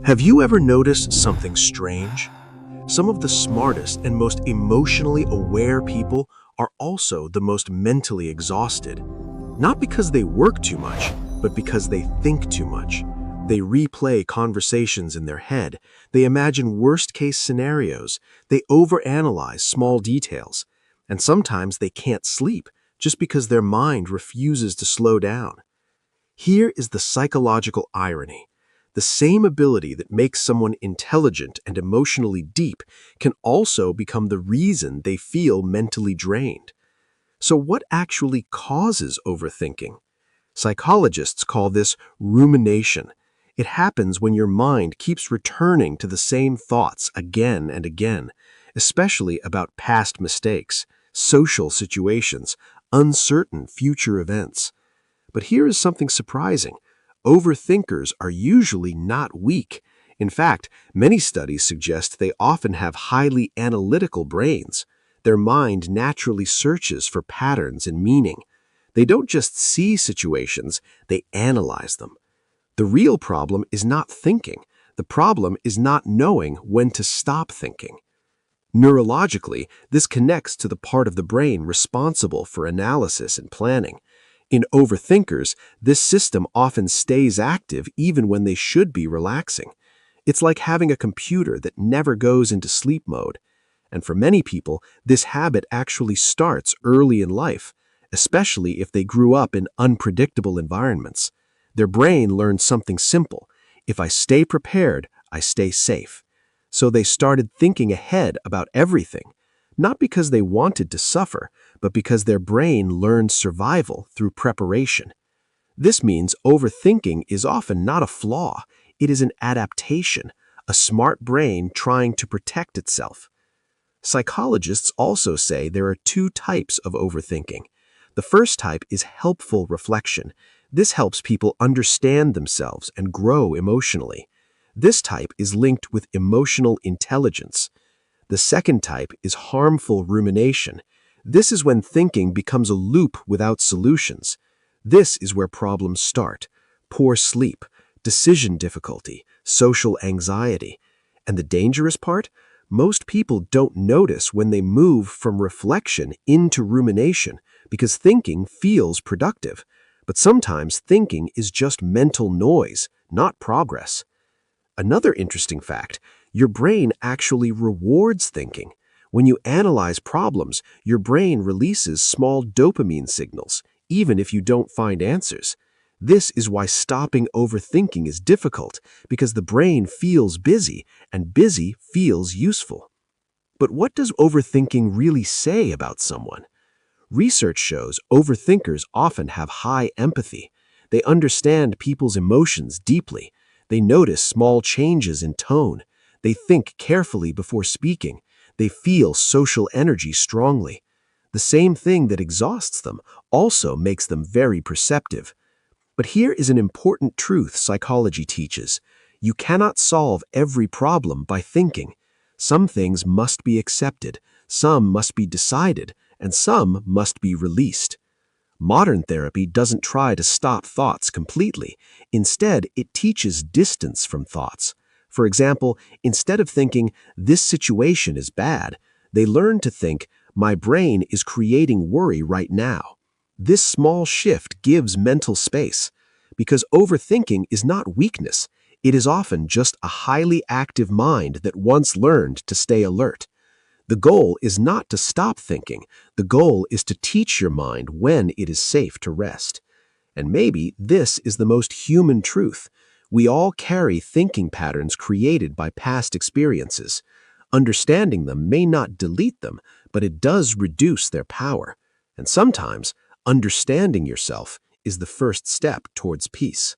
Have you ever noticed something strange? Some of the smartest and most emotionally aware people are also the most mentally exhausted. Not because they work too much, but because they think too much. They replay conversations in their head. They imagine worst-case scenarios. They overanalyze small details. And sometimes they can't sleep just because their mind refuses to slow down. Here is the psychological irony. The same ability that makes someone intelligent and emotionally deep can also become the reason they feel mentally drained. So what actually causes overthinking? Psychologists call this rumination. It happens when your mind keeps returning to the same thoughts again and again, especially about past mistakes, social situations, uncertain future events. But here is something surprising. Overthinkers are usually not weak. In fact, many studies suggest they often have highly analytical brains. Their mind naturally searches for patterns and meaning. They don't just see situations, they analyze them. The real problem is not thinking. The problem is not knowing when to stop thinking. Neurologically, this connects to the part of the brain responsible for analysis and planning. In overthinkers, this system often stays active even when they should be relaxing. It's like having a computer that never goes into sleep mode. And for many people, this habit actually starts early in life, especially if they grew up in unpredictable environments. Their brain learned something simple. If I stay prepared, I stay safe. So they started thinking ahead about everything, not because they wanted to suffer, but because their brain learned survival through preparation. This means overthinking is often not a flaw, it is an adaptation, a smart brain trying to protect itself. Psychologists also say there are two types of overthinking. The first type is helpful reflection. This helps people understand themselves and grow emotionally. This type is linked with emotional intelligence. The second type is harmful rumination. This is when thinking becomes a loop without solutions. This is where problems start: poor sleep, decision difficulty, social anxiety. And the dangerous part? Most people don't notice when they move from reflection into rumination because thinking feels productive. But sometimes thinking is just mental noise, not progress. Another interesting fact: your brain actually rewards thinking. When you analyze problems, your brain releases small dopamine signals, even if you don't find answers. This is why stopping overthinking is difficult, because the brain feels busy, and busy feels useful. But what does overthinking really say about someone? Research shows overthinkers often have high empathy. They understand people's emotions deeply. They notice small changes in tone. They think carefully before speaking. They feel social energy strongly. The same thing that exhausts them also makes them very perceptive. But here is an important truth psychology teaches. You cannot solve every problem by thinking. Some things must be accepted, some must be decided, and some must be released. Modern therapy doesn't try to stop thoughts completely. Instead, it teaches distance from thoughts. For example, instead of thinking, "this situation is bad," they learn to think, "my brain is creating worry right now." This small shift gives mental space, because overthinking is not weakness. It is often just a highly active mind that once learned to stay alert. The goal is not to stop thinking. The goal is to teach your mind when it is safe to rest. And maybe this is the most human truth. We all carry thinking patterns created by past experiences. Understanding them may not delete them, but it does reduce their power. And sometimes, understanding yourself is the first step towards peace.